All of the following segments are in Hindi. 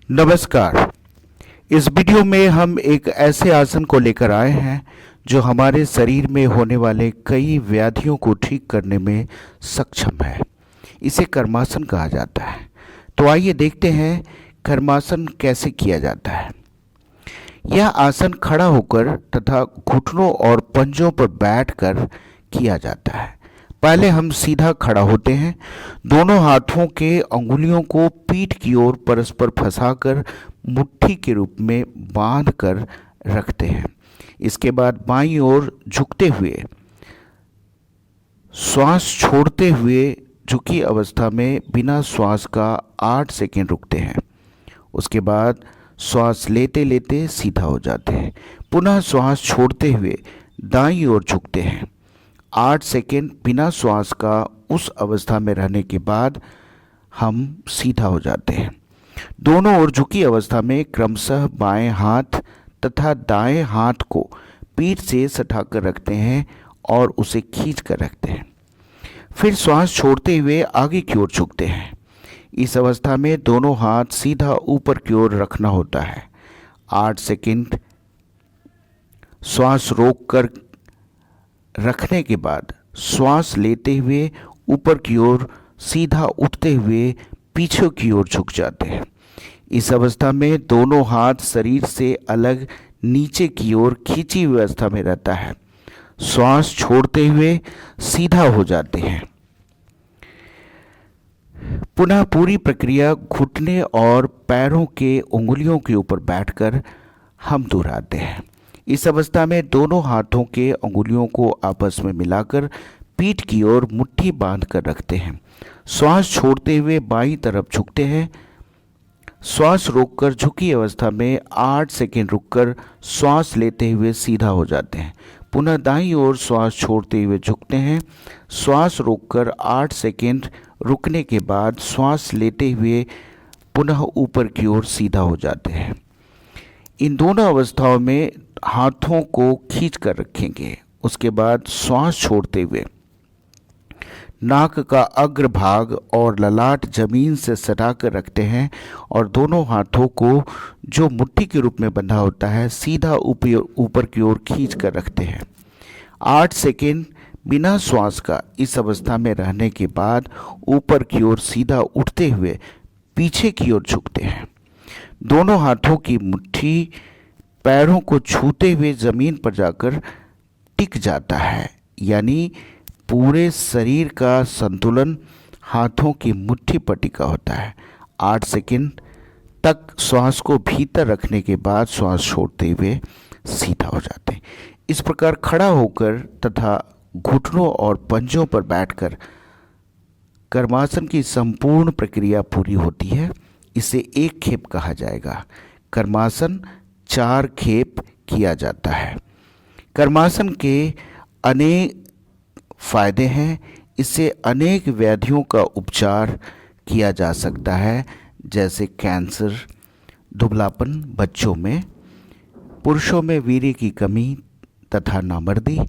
नमस्कार। इस वीडियो में हम एक ऐसे आसन को लेकर आए हैं जो हमारे शरीर में होने वाले कई व्याधियों को ठीक करने में सक्षम है। इसे कर्मासन कहा जाता है। तो आइए देखते हैं कर्मासन कैसे किया जाता है। यह आसन खड़ा होकर तथा घुटनों और पंजों पर बैठकर किया जाता है। पहले हम सीधा खड़ा होते हैं। दोनों हाथों के अंगुलियों को पीठ की ओर परस्पर फंसाकर मुट्ठी के रूप में बांध कर रखते हैं। इसके बाद बाईं ओर झुकते हुए श्वास छोड़ते हुए झुकी अवस्था में बिना श्वास का 8 सेकेंड रुकते हैं। उसके बाद श्वास लेते लेते सीधा हो जाते हैं। पुनः श्वास छोड़ते हुए दाईं ओर झुकते हैं। 8 सेकेंड बिना श्वास का उस अवस्था में रहने के बाद हम सीधा हो जाते हैं। दोनों ओर झुकी अवस्था में क्रमशः बाएं हाथ तथा दाएं हाथ को पीठ से सटाकर रखते हैं और उसे खींच कर रखते हैं। फिर श्वास छोड़ते हुए आगे की ओर झुकते हैं। इस अवस्था में दोनों हाथ सीधा ऊपर की ओर रखना होता है। 8 सेकेंड श्वास रोककर रखने के बाद श्वास लेते हुए ऊपर की ओर सीधा उठते हुए पीछे की ओर झुक जाते हैं। इस अवस्था में दोनों हाथ शरीर से अलग नीचे की ओर खींची हुई अवस्था में रहता है। श्वास छोड़ते हुए सीधा हो जाते हैं। पुनः पूरी प्रक्रिया घुटने और पैरों के उंगलियों के ऊपर बैठकर हम दोहराते हैं। इस अवस्था में दोनों हाथों के अंगुलियों को आपस में मिलाकर पीठ की ओर मुट्ठी बांध कर रखते हैं। श्वास छोड़ते हुए बाईं तरफ झुकते हैं। श्वास रोककर झुकी अवस्था में 8 सेकेंड रुककर श्वास लेते हुए सीधा हो जाते हैं। पुनः दाईं ओर श्वास छोड़ते हुए झुकते हैं। श्वास रोककर 8 सेकेंड रुकने के बाद श्वास लेते हुए पुनः ऊपर की ओर सीधा हो जाते हैं। इन दोनों अवस्थाओं में हाथों को खींच कर रखेंगे। उसके बाद श्वास छोड़ते हुए नाक का अग्रभाग और ललाट जमीन से सटाकर रखते हैं और दोनों हाथों को जो मुट्ठी के रूप में बंधा होता है सीधा ऊपर की ओर खींच कर रखते हैं। 8 सेकेंड बिना श्वास का इस अवस्था में रहने के बाद ऊपर की ओर सीधा उठते हुए पीछे की ओर झुकते हैं। दोनों हाथों की मुट्ठी पैरों को छूते हुए ज़मीन पर जाकर टिक जाता है, यानी पूरे शरीर का संतुलन हाथों की मुट्ठी पर टिका होता है। 8 सेकेंड तक श्वास को भीतर रखने के बाद श्वास छोड़ते हुए सीधा हो जाते हैं। इस प्रकार खड़ा होकर तथा घुटनों और पंजों पर बैठकर कर्मासन की संपूर्ण प्रक्रिया पूरी होती है। इसे एक खेप कहा जाएगा। कर्मासन 4 खेप किया जाता है। कर्मासन के अनेक फायदे हैं। इससे अनेक व्याधियों का उपचार किया जा सकता है, जैसे कैंसर, दुबलापन बच्चों में, पुरुषों में वीर्य की कमी तथा नामर्दी,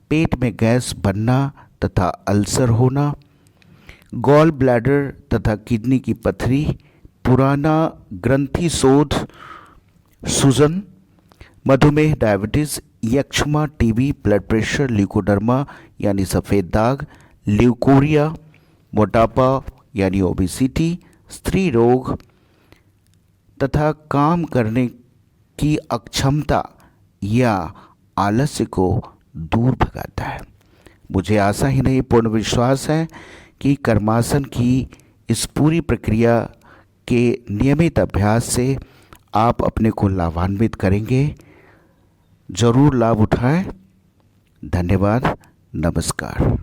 पेट में गैस बनना तथा अल्सर होना, गॉल ब्लैडर तथा किडनी की पथरी, पुराना ग्रंथि शोथ, सूजन, मधुमेह, डायबिटीज़, यक्ष्मा, टीबी, ब्लड प्रेशर, ल्यूकोडर्मा यानी सफ़ेद दाग, ल्यूकोरिया, मोटापा यानी ओबेसिटी, स्त्री रोग तथा काम करने की अक्षमता या आलस्य को दूर भगाता है। मुझे आशा ही नहीं पूर्ण विश्वास है कि कर्मासन की इस पूरी प्रक्रिया के नियमित अभ्यास से आप अपने को लाभान्वित करेंगे। ज़रूर लाभ उठाएं। धन्यवाद। नमस्कार।